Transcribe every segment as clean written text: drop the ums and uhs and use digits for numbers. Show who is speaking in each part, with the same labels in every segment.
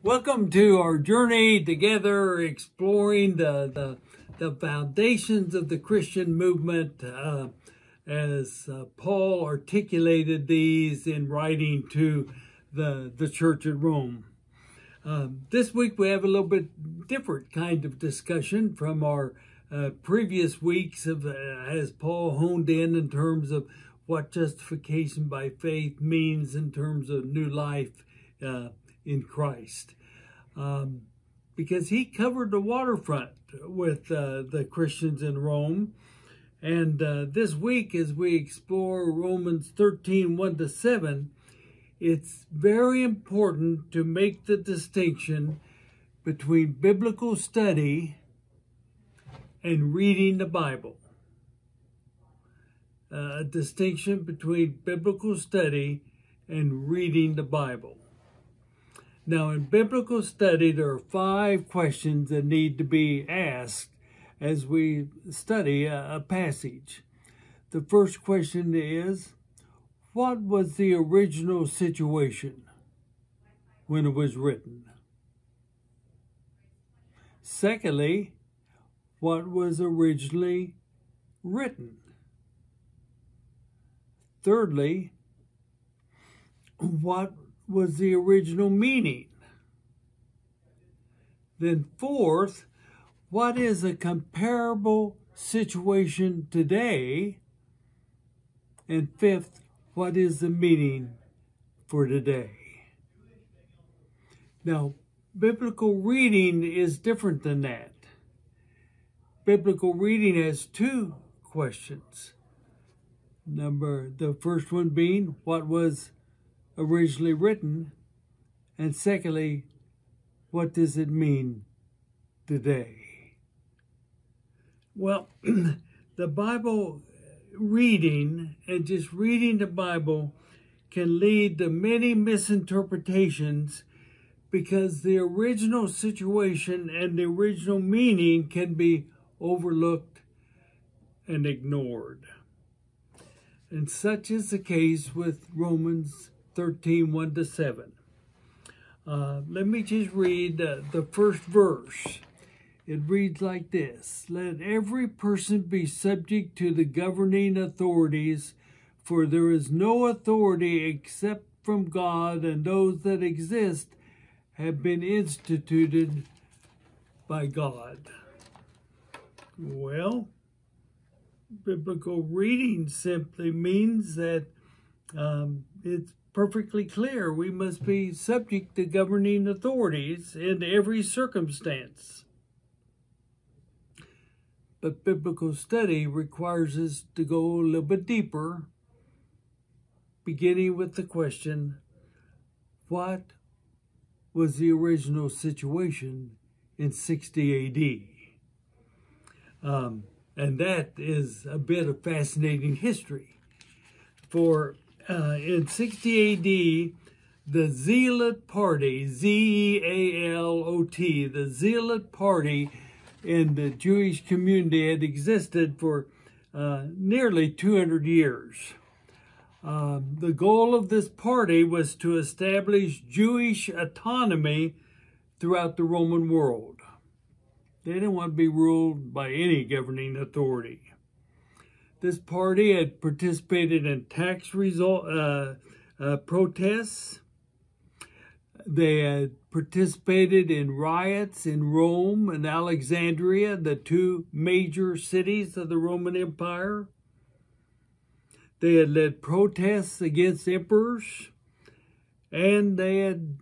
Speaker 1: Welcome to our journey together, exploring the foundations of the Christian movement as Paul articulated these in writing to the church at Rome. This week we have a little bit different kind of discussion from our previous weeks as Paul honed in terms of what justification by faith means in terms of new life in Christ. Because he covered the waterfront with the Christians in Rome. And this week, as we explore Romans 13, 1-7, it's very important to make the distinction between biblical study and reading the Bible. A distinction between biblical study and reading the Bible. Now, in biblical study, there are 5 questions that need to be asked as we study a passage. The first question is, what was the original situation when it was written? Secondly, what was originally written? Thirdly, what was the original meaning? Then fourth, what is a comparable situation today? And fifth, what is the meaning for today? Now, biblical reading is different than that. Biblical reading has 2 questions. The first one being, what was originally written? And secondly, what does it mean today? Well, the Bible reading and just reading the Bible can lead to many misinterpretations because the original situation and the original meaning can be overlooked and ignored. And such is the case with Romans 13, 1-7. Let me just read the first verse. It reads like this: "Let every person be subject to the governing authorities, for there is no authority except from God, and those that exist have been instituted by God." Well, biblical reading simply means that it's perfectly clear we must be subject to governing authorities in every circumstance. But biblical study requires us to go a little bit deeper, beginning with the question, what was the original situation in 60 AD? And that is a bit of fascinating history. For in 60 AD, the Zealot Party, Z-E-A-L-O-T, the Zealot Party in the Jewish community had existed for nearly 200 years. The goal of this party was to establish Jewish autonomy throughout the Roman world. They didn't want to be ruled by any governing authority. This party had participated in tax protests. They had participated in riots in Rome and Alexandria, the 2 major cities of the Roman Empire. They had led protests against emperors, and they had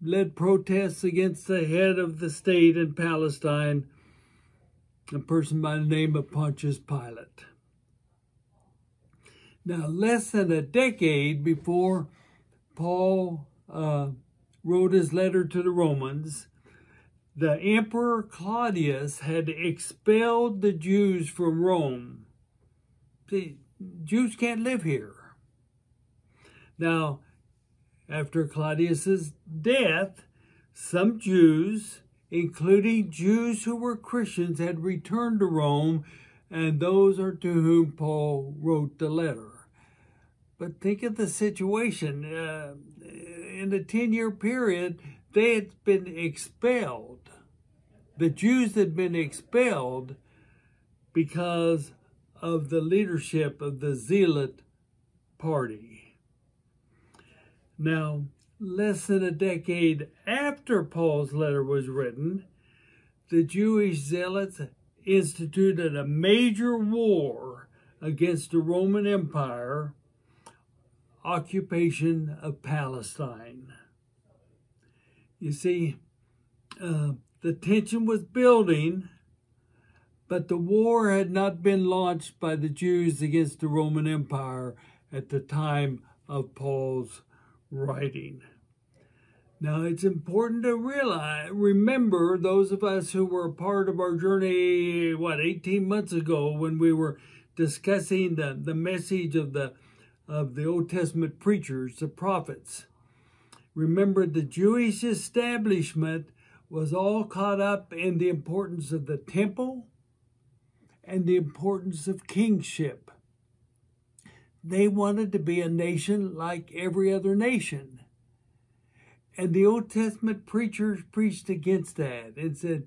Speaker 1: led protests against the head of the state in Palestine, a person by the name of Pontius Pilate. Now, less than a decade before Paul wrote his letter to the Romans, the Emperor Claudius had expelled the Jews from Rome. See, Jews can't live here. Now, after Claudius's death, some Jews, including Jews who were Christians, had returned to Rome, and those are to whom Paul wrote the letter. But think of the situation. In the 10-year period, they had been expelled. The Jews had been expelled because of the leadership of the Zealot party. Now, less than a decade after Paul's letter was written, the Jewish zealots instituted a major war against the Roman Empire occupation of Palestine. You see, the tension was building, but the war had not been launched by the Jews against the Roman Empire at the time of Paul's writing. Now, it's important to remember those of us who were a part of our journey, 18 months ago when we were discussing the message of the Old Testament preachers, the prophets. Remember, the Jewish establishment was all caught up in the importance of the temple and the importance of kingship. They wanted to be a nation like every other nation. And the Old Testament preachers preached against that and said,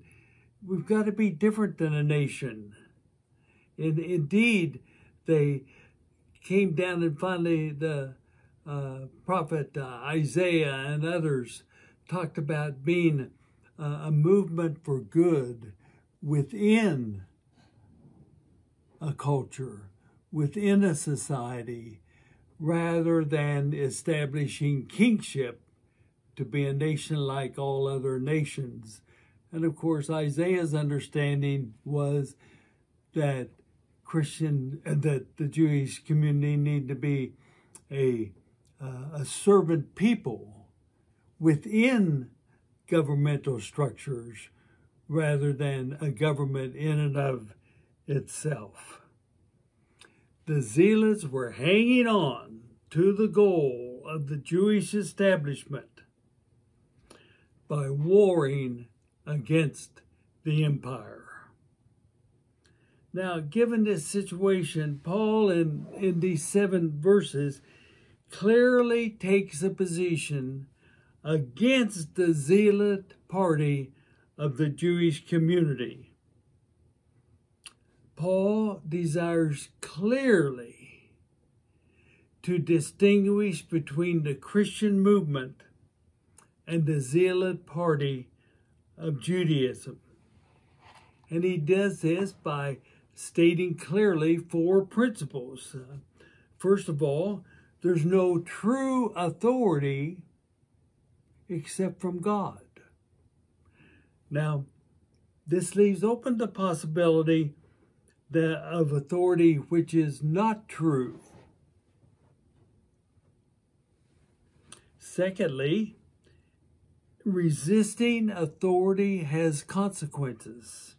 Speaker 1: we've got to be different than a nation. And indeed, they came down and finally the prophet Isaiah and others talked about being a movement for good within a culture, within a society, rather than establishing kingship to be a nation like all other nations. And of course, Isaiah's understanding was that that the Jewish community need to be a servant people within governmental structures rather than a government in and of itself. The Zealots were hanging on to the goal of the Jewish establishment by warring against the empire. Now, given this situation, Paul in these 7 verses clearly takes a position against the Zealot party of the Jewish community. Paul desires clearly to distinguish between the Christian movement and the Zealot party of Judaism. And he does this by stating clearly 4 principles. First of all, there's no true authority except from God. Now, this leaves open the possibility of authority which is not true. Secondly, resisting authority has consequences.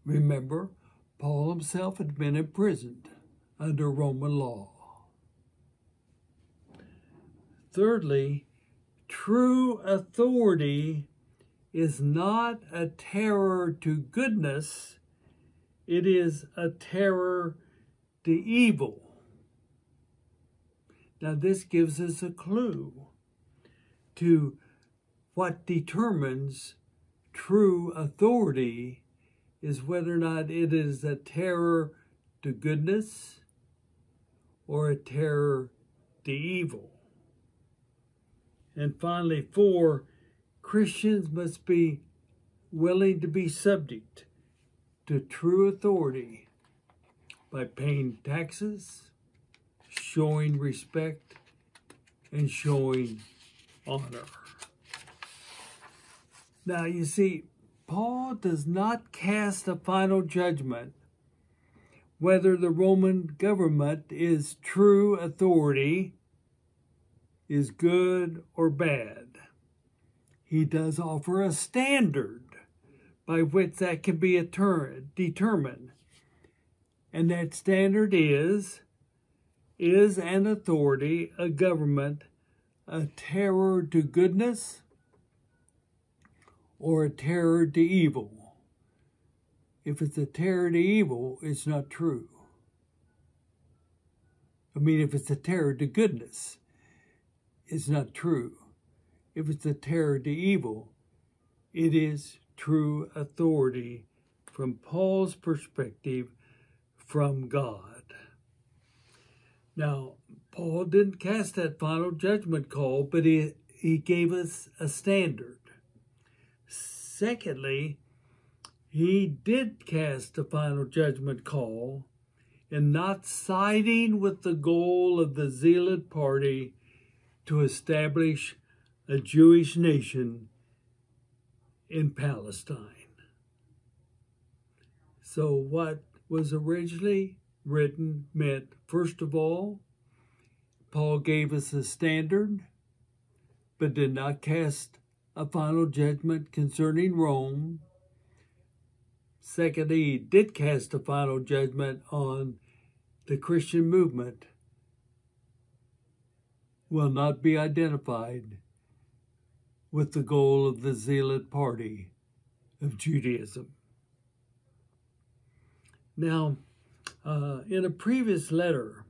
Speaker 1: Remember, Paul himself had been imprisoned under Roman law. Thirdly, true authority is not a terror to goodness, it is a terror to evil. Now, this gives us a clue to what determines true authority is whether or not it is a terror to goodness or a terror to evil. And finally, 4, Christians must be willing to be subject to true authority by paying taxes, showing respect, and showing honor. Now, you see, Paul does not cast a final judgment whether the Roman government is true authority, is good or bad. He does offer a standard by which that can be determined. And that standard is an authority, a government, a terror to goodness or a terror to evil? If it's a terror to evil, it's not true. If it's a terror to goodness, it's not true. if it's a terror to evil, it is true authority from Paul's perspective from God. Now, Paul didn't cast that final judgment call, but he gave us a standard. Secondly, he did cast a final judgment call in not siding with the goal of the zealot party to establish a Jewish nation in Palestine. So what was originally written meant, first of all, Paul gave us a standard, but did not cast a final judgment concerning Rome. Secondly, he did cast a final judgment on the Christian movement will not be identified with the goal of the zealot party of Judaism. Now, in a previous letter,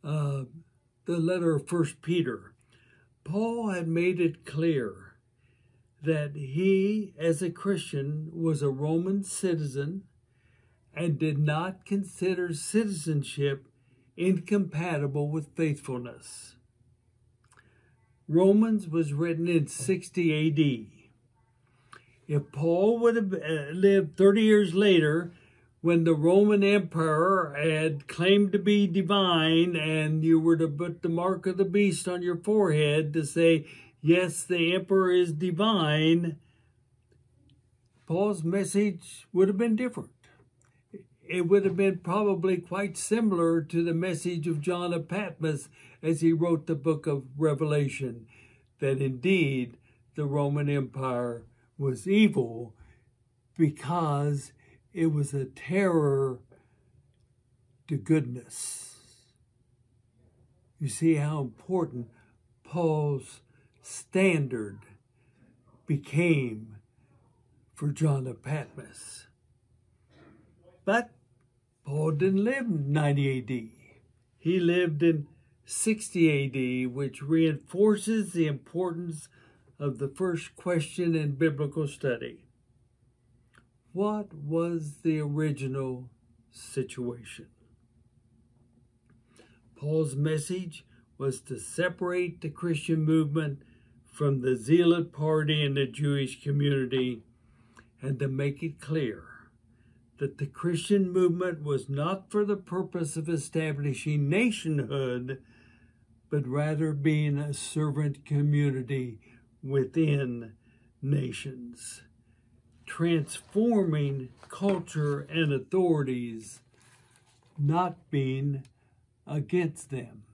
Speaker 1: the letter of 1 Peter, Paul had made it clear that he, as a Christian, was a Roman citizen and did not consider citizenship incompatible with faithfulness. Romans was written in 60 A.D. If Paul would have lived 30 years later, when the Roman Emperor had claimed to be divine and you were to put the mark of the beast on your forehead to say, yes, the emperor is divine, Paul's message would have been different. It would have been probably quite similar to the message of John of Patmos as he wrote the book of Revelation, that indeed the Roman Empire was evil because it was a terror to goodness. You see how important Paul's standard became for John of Patmos. But Paul didn't live in 90 A.D. He lived in 60 A.D., which reinforces the importance of the first question in biblical study. What was the original situation? Paul's message was to separate the Christian movement from the zealot party and the Jewish community, and to make it clear that the Christian movement was not for the purpose of establishing nationhood, but rather being a servant community within nations, transforming culture and authorities, not being against them.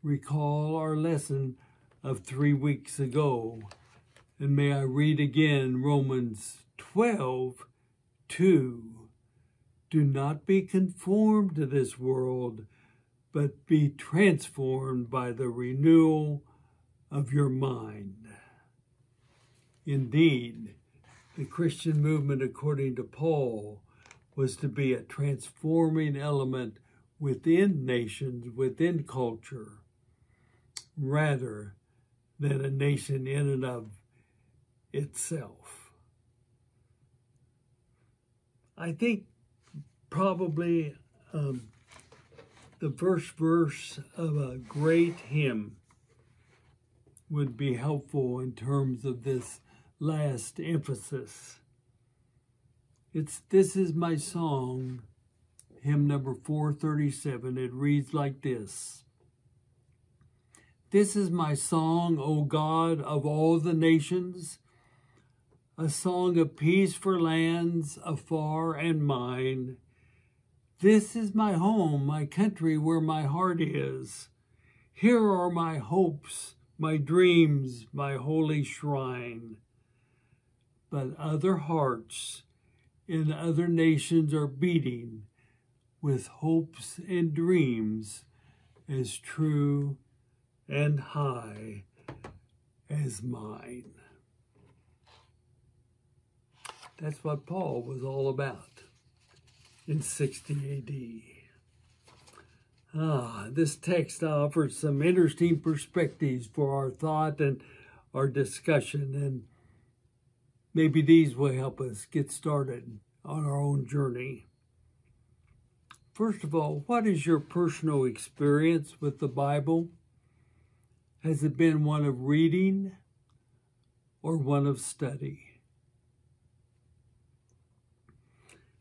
Speaker 1: Recall our lesson of 3 weeks ago, and may I read again Romans 12:2. Do not be conformed to this world, but be transformed by the renewal of your mind. Indeed, the Christian movement, according to Paul, was to be a transforming element within nations, within culture, rather than a nation in and of itself. I think probably the first verse of a great hymn would be helpful in terms of this last emphasis. It's "This Is My Song," hymn number 437. It reads like this. This is my song, O God of all the nations, a song of peace for lands afar and mine. This is my home, my country, where my heart is. Here are my hopes, my dreams, my holy shrine. But other hearts in other nations are beating with hopes and dreams as true and high as mine. That's what Paul was all about in 60 A.D. This text offers some interesting perspectives for our thought and our discussion, and maybe these will help us get started on our own journey. First of all, what is your personal experience with the Bible? Has it been one of reading or one of study?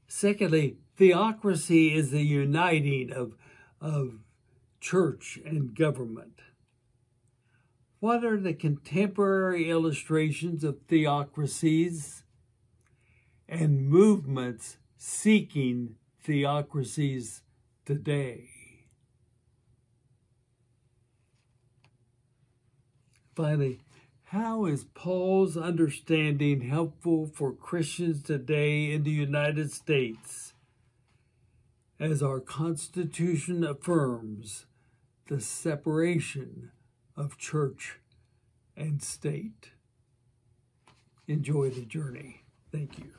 Speaker 1: Secondly, theocracy is the uniting of church and government. What are the contemporary illustrations of theocracies and movements seeking theocracies today? Finally, how is Paul's understanding helpful for Christians today in the United States as our Constitution affirms the separation of church and state? Enjoy the journey. Thank you.